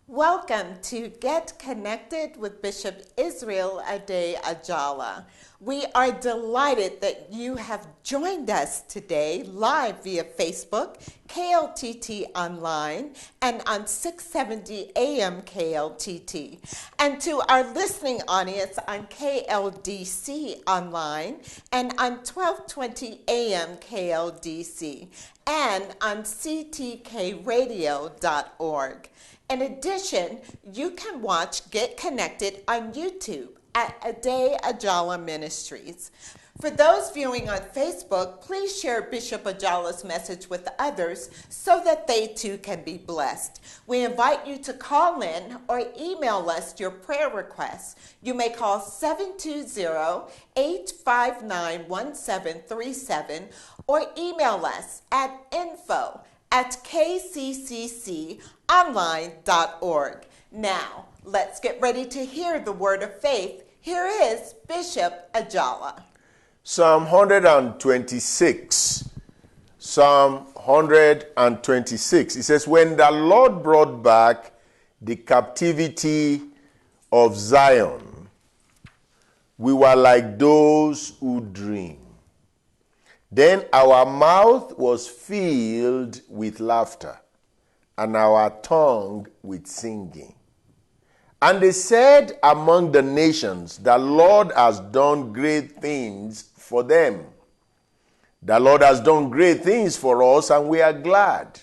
Welcome to Get Connected with Bishop Israel Ade Ajala. We are delighted that you have joined us today live via Facebook, KLTT Online, and on 670 AM KLTT. And to our listening audience on KLDC Online and on 1220 AM KLDC and on ctkradio.org. In addition, you can watch Get Connected on YouTube at Ade Ajala Ministries. For those viewing on Facebook, please share Bishop Ajala's message with others so that they too can be blessed. We invite you to call in or email us your prayer requests. You may call 720-859-1737 or email us at info@kccconline.org. Now, let's get ready to hear the word of faith. Here is Bishop Ajala. Psalm 126. Psalm 126. It says, when the Lord brought back the captivity of Zion, we were like those who dream. Then our mouth was filled with laughter, and our tongue with singing. And they said among the nations, the Lord has done great things for them. The Lord has done great things for us, and we are glad.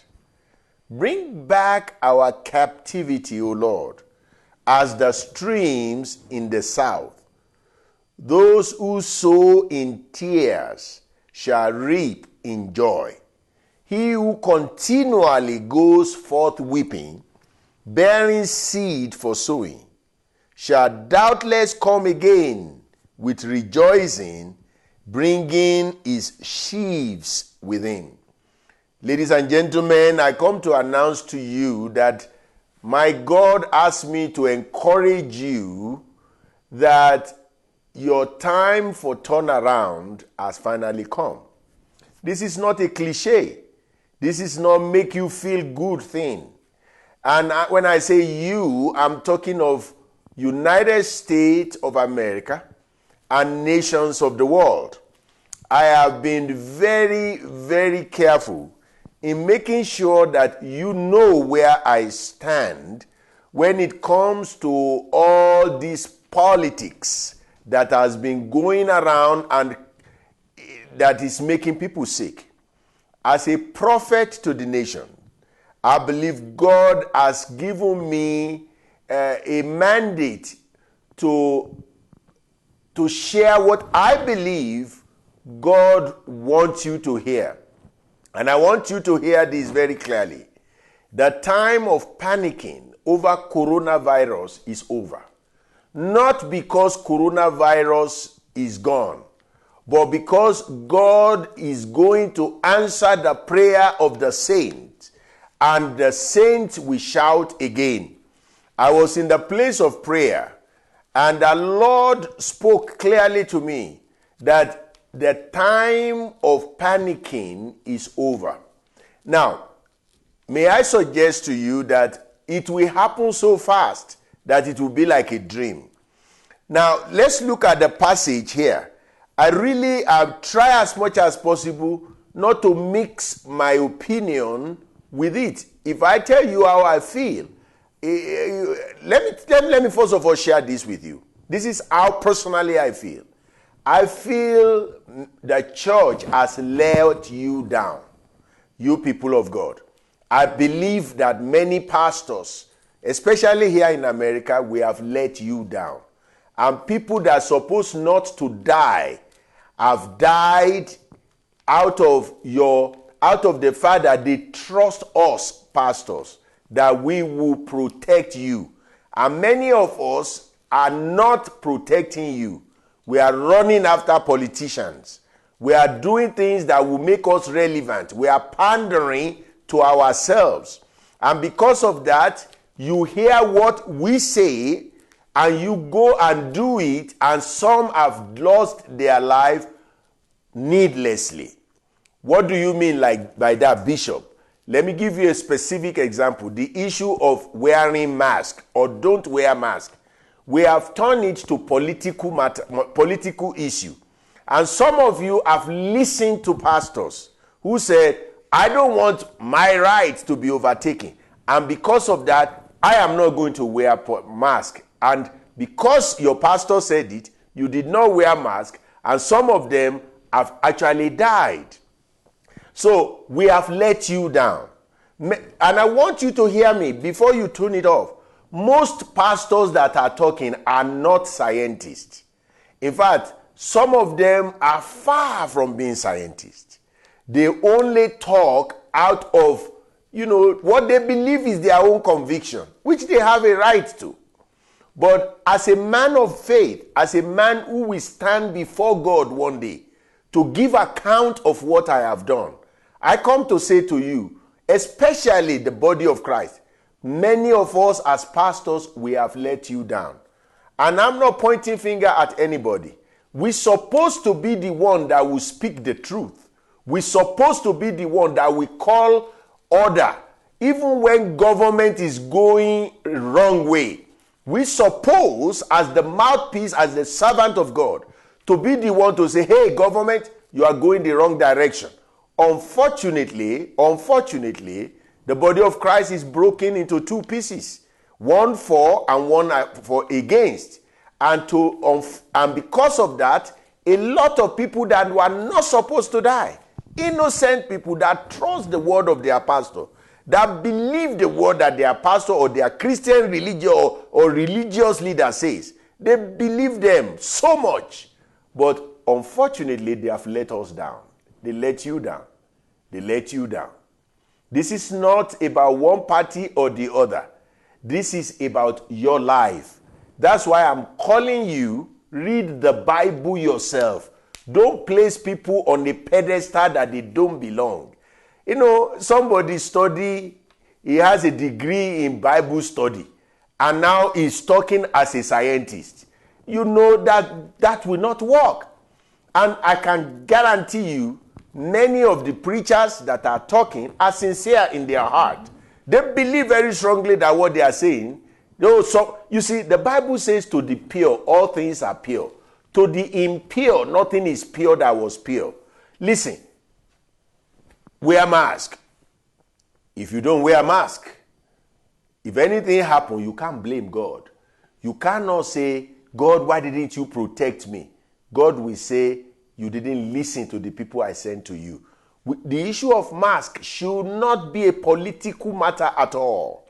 Bring back our captivity, O Lord, as the streams in the south. Those who sow in tears shall reap in joy. He who continually goes forth weeping, bearing seed for sowing, shall doubtless come again with rejoicing, bringing his sheaves with him. Ladies and gentlemen, I come to announce to you that my God asked me to encourage you that your time for turnaround has finally come. This is not a cliche. This is not make you feel good thing. And when I say you, I'm talking of United States of America and nations of the world. I have been very, very careful in making sure that you know where I stand when it comes to all these politics that has been going around and that is making people sick. As a prophet to the nation, I believe God has given me a mandate to share what I believe God wants you to hear. And I want you to hear this very clearly. The time of panicking over coronavirus is over. Not because coronavirus is gone, but because God is going to answer the prayer of the saints, and the saints will shout again. I was in the place of prayer, and the Lord spoke clearly to me that the time of panicking is over. Now, may I suggest to you that it will happen so fast that it will be like a dream. Now, let's look at the passage here. I really try as much as possible not to mix my opinion with it. If I tell you how I feel, let me first of all share this with you. This is how personally I feel. I feel the church has let you down, you people of God. I believe that many pastors, especially here in America, we have let you down. And people that are supposed not to die have died out of the fact that they trust us, pastors, that we will protect you. And many of us are not protecting you. We are running after politicians. We are doing things that will make us relevant. We are pandering to ourselves. And because of that, you hear what we say and you go and do it, and some have lost their life needlessly. What do you mean by that, Bishop? Let me give you a specific example. The issue of wearing mask or don't wear mask. We have turned it to political issue. And some of you have listened to pastors who said, I don't want my rights to be overtaken. And because of that, I am not going to wear a mask. And because your pastor said it, you did not wear mask, and some of them have actually died. So we have let you down. And I want you to hear me before you tune it off. Most pastors that are talking are not scientists. In fact, some of them are far from being scientists. They only talk out of, what they believe is their own conviction, which they have a right to. But as a man of faith, as a man who will stand before God one day to give account of what I have done, I come to say to you, especially the body of Christ, many of us as pastors, we have let you down. And I'm not pointing finger at anybody. We're supposed to be the one that will speak the truth. We're supposed to be the one that will call order. Even when government is going the wrong way, we suppose, as the mouthpiece, as the servant of God, to be the one to say, hey, government, you are going the wrong direction. Unfortunately, the body of Christ is broken into two pieces. One for and one for against. And because of that, a lot of people that were not supposed to die, innocent people that trust the word of their pastor, that believe the word that their pastor or their Christian religion or religious leader says. They believe them so much. But unfortunately, they have let us down. They let you down. They let you down. This is not about one party or the other. This is about your life. That's why I'm calling you, read the Bible yourself. Don't place people on a pedestal that they don't belong. Somebody he has a degree in Bible study, and now he's talking as a scientist. That will not work. And I can guarantee you, many of the preachers that are talking are sincere in their heart. They believe very strongly that what they are saying. So, you see, the Bible says to the pure, all things are pure. To the impure, nothing is pure that was pure. Listen, wear mask. If you don't wear mask, if anything happens, you can't blame God. You cannot say, God, why didn't you protect me? God will say, you didn't listen to the people I sent to you. The issue of mask should not be a political matter at all.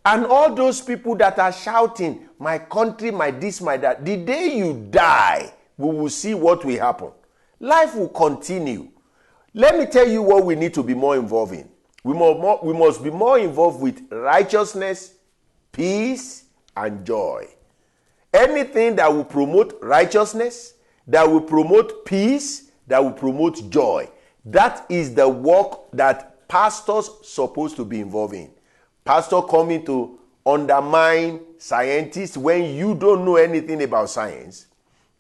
And all those people that are shouting, my country, my this, my that, the day you die, we will see what will happen. Life will continue. Let me tell you what we need to be more involved in. We must be more involved with righteousness, peace, and joy. Anything that will promote righteousness, that will promote peace, that will promote joy. That is the work that pastors are supposed to be involved in. Pastor coming to undermine scientists when you don't know anything about science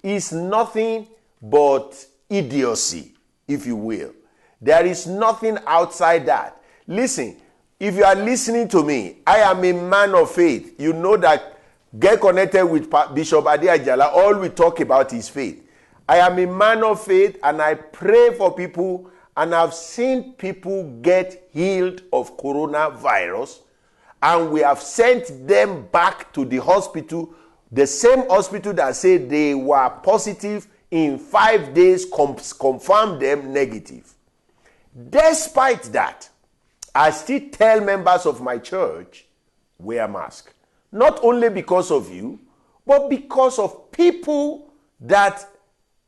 is nothing but idiocy, if you will. There is nothing outside that. Listen, if you are listening to me, I am a man of faith. You know that get connected with Bishop Ade Ajala. All we talk about is faith. I am a man of faith and I pray for people, and I've seen people get healed of coronavirus, and we have sent them back to the hospital, the same hospital that said they were positive in 5 days, confirmed them negative. Despite that, I still tell members of my church, wear a mask. Not only because of you, but because of people that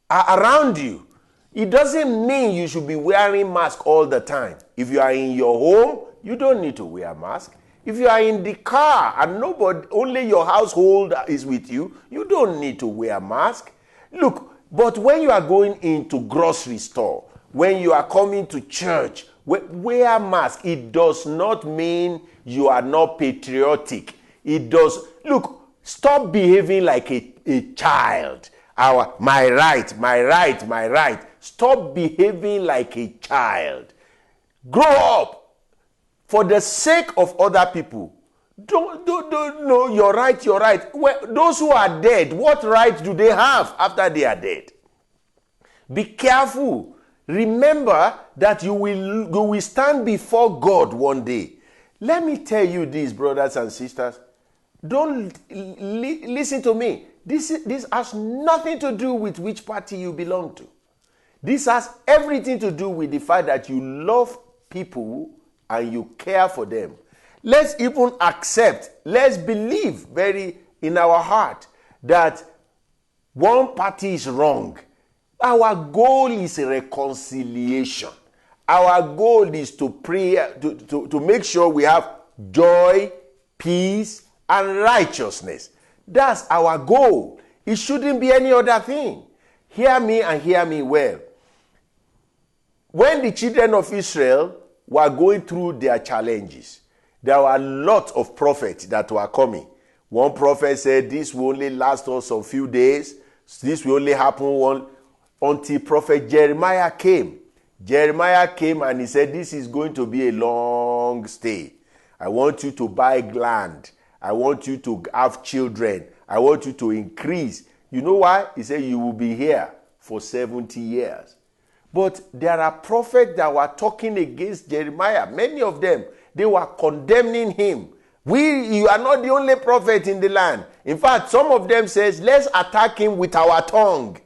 are around you. It doesn't mean you should be wearing mask all the time. If you are in your home, you don't need to wear a mask. If you are in the car and only your household is with you, you don't need to wear a mask. Look, but when you are going into grocery store, when you are coming to church, wear a mask. It does not mean you are not patriotic. It does. Look, stop behaving like a child. My right. Stop behaving like a child. Grow up. for the sake of other people. Don't, no, you're right. Well, those who are dead, what right do they have after they are dead? Be careful. Remember that you will stand before God one day. Let me tell you this, brothers and sisters. Don't listen to me. This has nothing to do with which party you belong to. This has everything to do with the fact that you love people and you care for them. Let's even accept, let's believe very in our heart that one party is wrong. Our goal is reconciliation. Our goal is to pray, to make sure we have joy, peace, and righteousness. That's our goal. It shouldn't be any other thing. Hear me and hear me well. When the children of Israel were going through their challenges, there were a lot of prophets that were coming. One prophet said, this will only last us a few days. This will only happen until prophet Jeremiah came. Jeremiah came and he said, this is going to be a long stay. I want you to buy land. I want you to have children. I want you to increase. You know why? He said, you will be here for 70 years. But there are prophets that were talking against Jeremiah. Many of them, they were condemning him. You are not the only prophet in the land. In fact, some of them says, let's attack him with our tongue.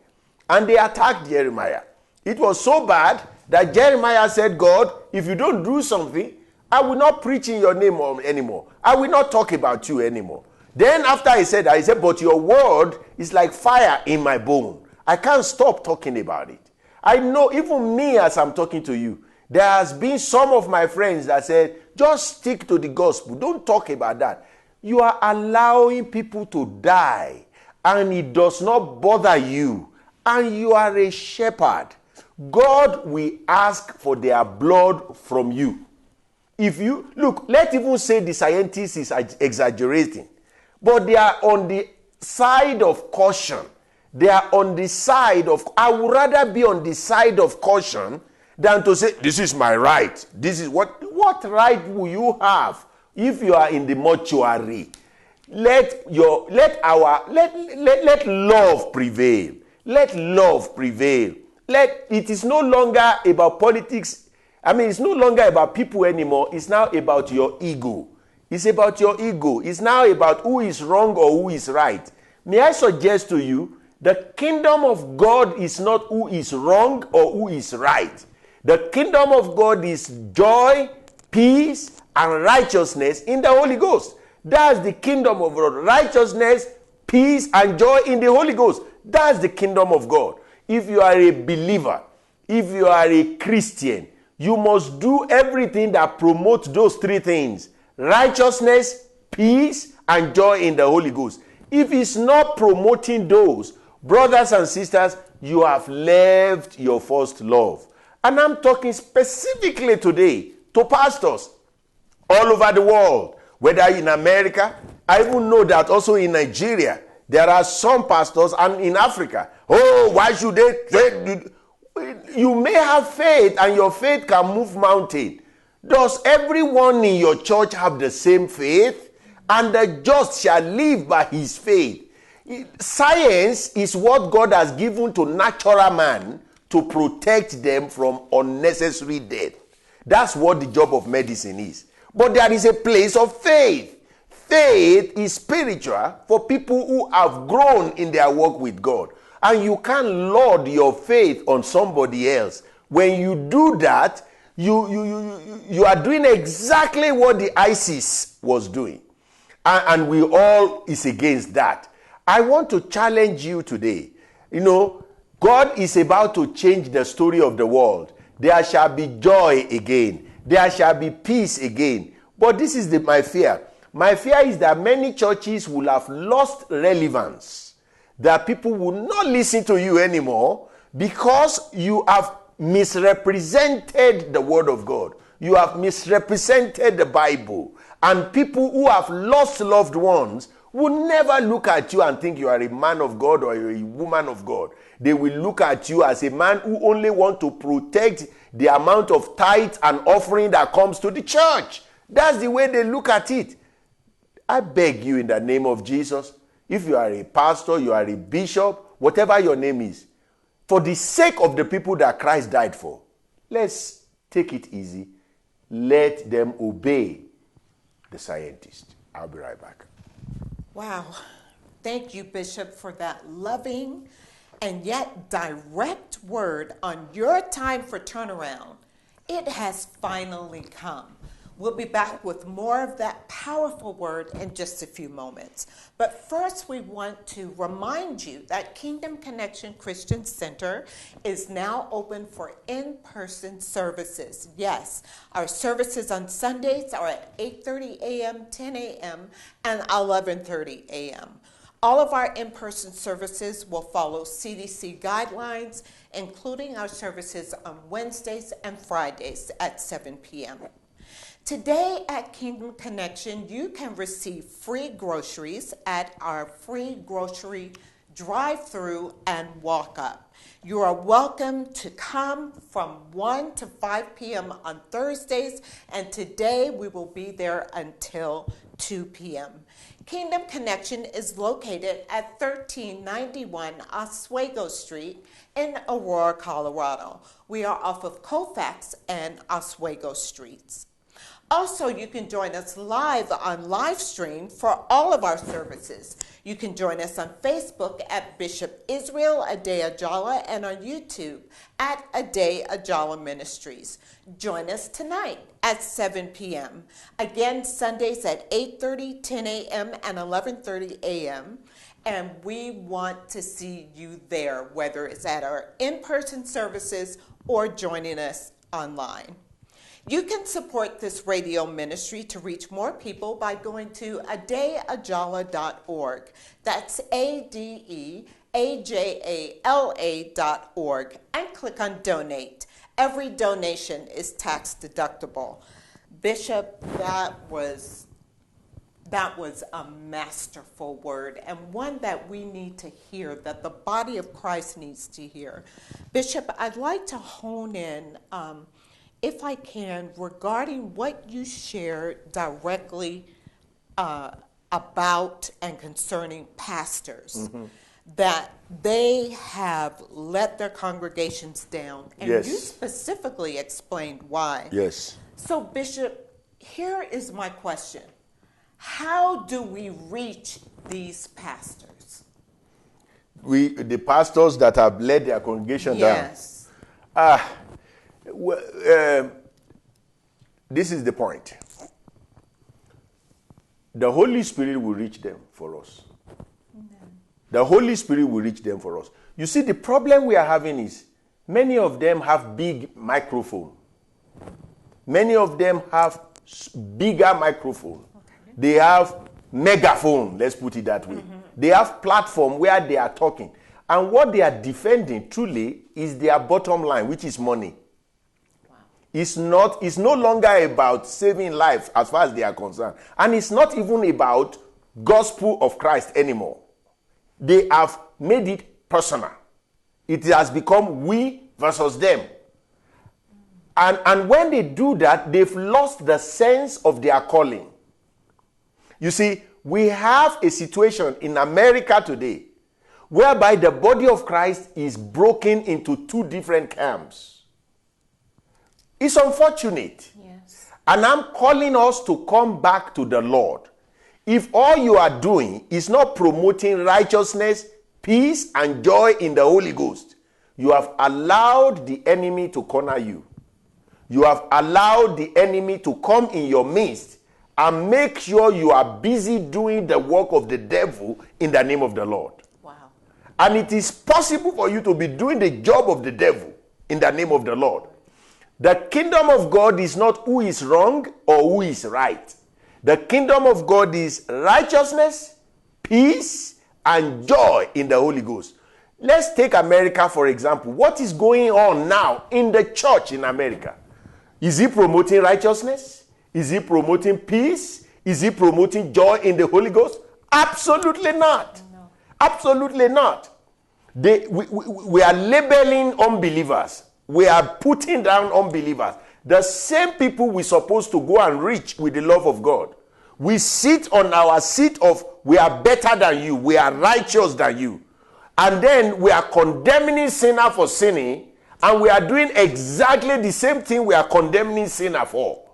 And they attacked Jeremiah. It was so bad that Jeremiah said, God, if you don't do something, I will not preach in your name anymore. I will not talk about you anymore. Then after he said that, he said, but your word is like fire in my bone. I can't stop talking about it. I know even me as I'm talking to you, there has been some of my friends that said, just stick to the gospel. Don't talk about that. You are allowing people to die and it does not bother you. And you are a shepherd. God will ask for their blood from you. If you, look, let's even say the scientist is exaggerating. But they are on the side of caution. They are on the side of, I would rather be on the side of caution than to say, this is my right. This is what right will you have if you are in the mortuary? Let love prevail. Let love prevail. It is no longer about politics. It's no longer about people anymore. It's now about your ego. It's about your ego. It's now about who is wrong or who is right. May I suggest to you, the kingdom of God is not who is wrong or who is right. The kingdom of God is joy, peace, and righteousness in the Holy Ghost. That's the kingdom of God. Righteousness, peace, and joy in the Holy Ghost. That's the kingdom of God. If you are a believer, if you are a Christian, you must do everything that promotes those three things. Righteousness, peace, and joy in the Holy Ghost. If it's not promoting those, brothers and sisters, you have left your first love. And I'm talking specifically today to pastors all over the world, whether in America. I even know that also in Nigeria, there are some pastors, and in Africa. Oh, why should they? You may have faith, and your faith can move mountain. Does everyone in your church have the same faith? And the just shall live by his faith. Science is what God has given to natural man to protect them from unnecessary death. That's what the job of medicine is. But there is a place of faith. Faith is spiritual for people who have grown in their walk with God. And you can't lord your faith on somebody else. When you do that, you are doing exactly what the ISIS was doing. And we all is against that. I want to challenge you today. God is about to change the story of the world. There shall be joy again. There shall be peace again. But this is my fear. My fear is that many churches will have lost relevance. That people will not listen to you anymore because you have misrepresented the word of God. You have misrepresented the Bible. And people who have lost loved ones will never look at you and think you are a man of God or a woman of God. They will look at you as a man who only wants to protect the amount of tithe and offering that comes to the church. That's the way they look at it. I beg you in the name of Jesus, if you are a pastor, you are a bishop, whatever your name is, for the sake of the people that Christ died for, let's take it easy. Let them obey the scientist. I'll be right back. Wow. Thank you, Bishop, for that loving and yet direct word on your time for turnaround. It has finally come. We'll be back with more of that powerful word in just a few moments. But first, we want to remind you that Kingdom Connection Christian Center is now open for in-person services. Yes, our services on Sundays are at 8:30 a.m., 10 a.m., and 11:30 a.m. All of our in-person services will follow CDC guidelines, including our services on Wednesdays and Fridays at 7 p.m. Today at Kingdom Connection, you can receive free groceries at our free grocery drive-through and walk-up. You are welcome to come from 1 to 5 p.m. on Thursdays, and today we will be there until 2 p.m. Kingdom Connection is located at 1391 Oswego Street in Aurora, Colorado. We are off of Colfax and Oswego Streets. Also, you can join us live on live stream for all of our services. You can join us on Facebook at Bishop Israel Ade Ajala and on YouTube at Ade Ajala Ministries. Join us tonight at 7 p.m. Again, Sundays at 8:30, 10 a.m., and 11:30 a.m. And we want to see you there, whether it's at our in-person services or joining us online. You can support this radio ministry to reach more people by going to adeajala.org. That's ADEAJALA.org and click on donate. Every donation is tax deductible. Bishop, that was a masterful word and one that we need to hear, that the body of Christ needs to hear. Bishop, I'd like to hone in if I can, regarding what you shared directly about and concerning pastors, that they have let their congregations down. And Yes. you specifically explained why. Yes. So, Bishop, here is my question. How do we reach these pastors? The pastors that have led their congregation Yes. down. This is the point. The Holy Spirit will reach them for us. Amen. The Holy Spirit will reach them for us. You see, the problem we are having is many of them have big microphone. Many of them have bigger microphone. Okay. They have megaphone, let's put it that way. They have platform where they are talking. And what they are defending truly is their bottom line, which is money. It's no longer about saving lives as far as they are concerned. And it's not even about gospel of Christ anymore. They have made it personal. It has become we versus them. And when they do that, they've lost the sense of their calling. You see, we have a situation in America today whereby the body of Christ is broken into two different camps. It's unfortunate. Yes. And I'm calling us to come back to the Lord. If all you are doing is not promoting righteousness, peace, and joy in the Holy Ghost, you have allowed the enemy to corner you. You have allowed the enemy to come in your midst and make sure you are busy doing the work of the devil in the name of the Lord. Wow. And it is possible for you to be doing the job of the devil in the name of the Lord. The kingdom of God is not who is wrong or who is right. The kingdom of God is righteousness, peace, and joy in the Holy Ghost. Let's take America, for example. What is going on now in the church in America? Is he promoting righteousness? Is he promoting peace? Is he promoting joy in the Holy Ghost? Absolutely not. No. Absolutely not. We are labeling unbelievers. We are putting down unbelievers. The same people we're supposed to go and reach with the love of God. We sit on our seat of, we are better than you, we are righteous than you. And then we are condemning sinner for sinning, and we are doing exactly the same thing we are condemning sinner for.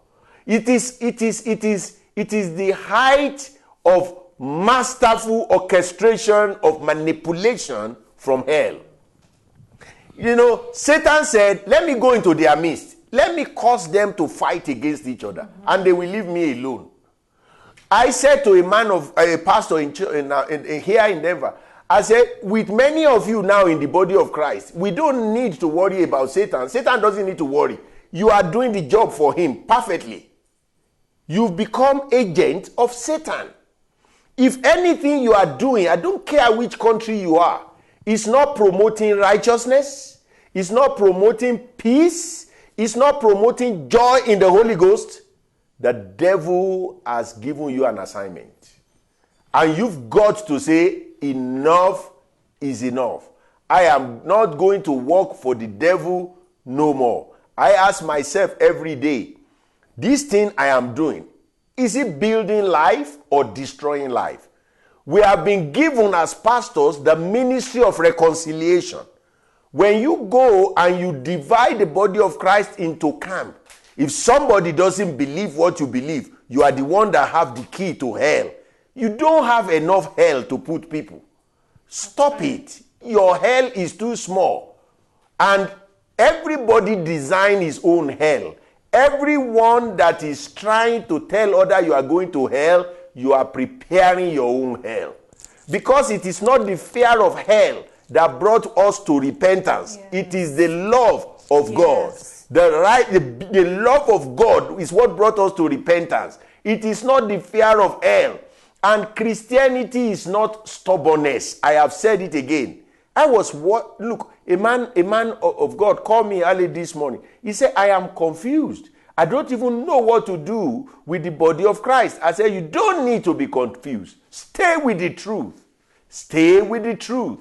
It is the height of masterful orchestration of manipulation from hell. You know, Satan said, let me go into their midst. Let me cause them to fight against each other, and they will leave me alone. I said to a pastor here in Denver, I said, with many of you now in the body of Christ, we don't need to worry about Satan. Satan doesn't need to worry. You are doing the job for him perfectly. You've become agent of Satan. If anything you are doing, I don't care which country you are, it's not promoting righteousness, it's not promoting peace, it's not promoting joy in the Holy Ghost, the devil has given you an assignment. And you've got to say, enough is enough. I am not going to work for the devil no more. I ask myself every day, this thing I am doing, is it building life or destroying life? We have been given as pastors the ministry of reconciliation. When you go and you divide the body of Christ into camp, if somebody doesn't believe what you believe, you are the one that have the key to hell. You don't have enough hell to put people. Stop it. Your hell is too small. And everybody design his own hell. Everyone that is trying to tell other you are going to hell, you are preparing your own hell. Because it is not the fear of hell that brought us to repentance. Yes. It is the love of God. The love of God is what brought us to repentance. It is not the fear of hell. And Christianity is not stubbornness. I have said it again. Look, a man of God called me early this morning. He said, I am confused. I don't even know what to do with the body of Christ. I said, you don't need to be confused. Stay with the truth. Stay with the truth.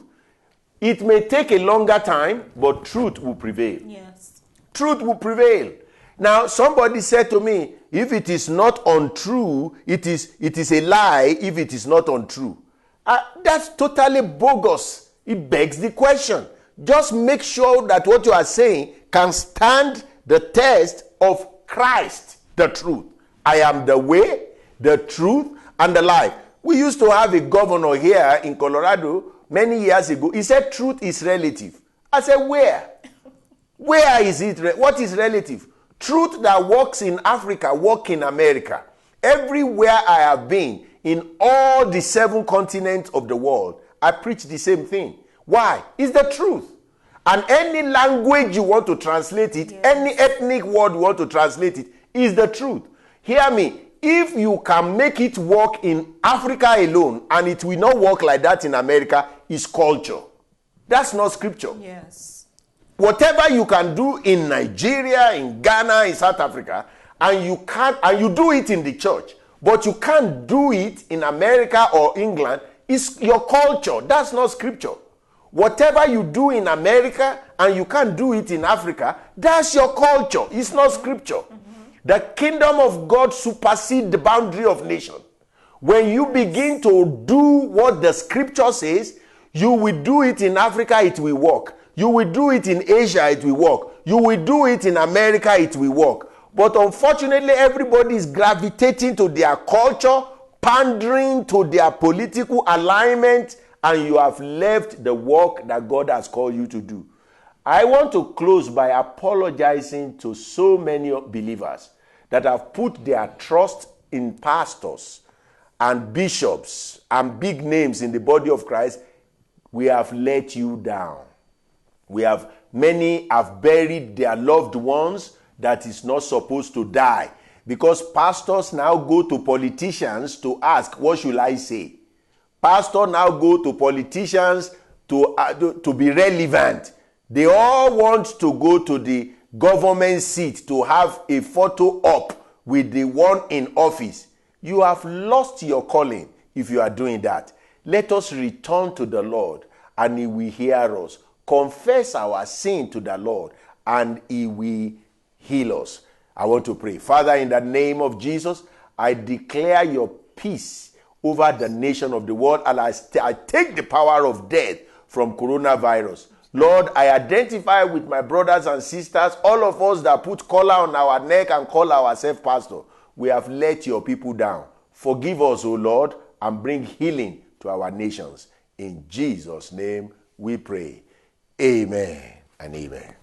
It may take a longer time, but truth will prevail. Yes. Truth will prevail. Now, somebody said to me, if it is not untrue, it is a lie if it is not untrue. That's totally bogus. It begs the question. Just make sure that what you are saying can stand the test of Christ, the truth. I am the way, the truth, and the life. We used to have a governor here in Colorado many years ago. He said truth is relative. I said, where? Where is it? What is relative? Truth that works in Africa, works in America. Everywhere I have been, in all the 7 continents of the world, I preach the same thing. Why? It's the truth. And any language you want to translate it, yes, any ethnic word you want to translate it, is the truth. Hear me. If you can make it work in Africa alone, and it will not work like that in America, is culture. That's not scripture. Yes. Whatever you can do in Nigeria, in Ghana, in South Africa, and you do it in the church, but you can't do it in America or England, is your culture. That's not scripture. Whatever you do in America and you can't do it in Africa, that's your culture. It's not scripture. Mm-hmm. The kingdom of God supersedes the boundary of nation. When you begin to do what the scripture says, you will do it in Africa, it will work. You will do it in Asia, it will work. You will do it in America, it will work. But unfortunately, everybody is gravitating to their culture, pandering to their political alignment, and you have left the work that God has called you to do. I want to close by apologizing to so many believers that have put their trust in pastors and bishops and big names in the body of Christ. We have let you down. Many have buried their loved ones that is not supposed to die, because pastors now go to politicians to ask, what should I say? Pastors now go to politicians to be relevant. They all want to go to the government seat to have a photo up with the one in office. You have lost your calling if you are doing that. Let us return to the Lord, and He will hear us. Confess our sin to the Lord, and He will heal us. I want to pray. Father, in the name of Jesus, I declare your peace over the nation of the world, and I take the power of death from coronavirus. Lord, I identify with my brothers and sisters, all of us that put collar on our neck and call ourselves pastor. We have let your people down. Forgive us, O Lord, and bring healing to our nations. In Jesus' name we pray. Amen and amen.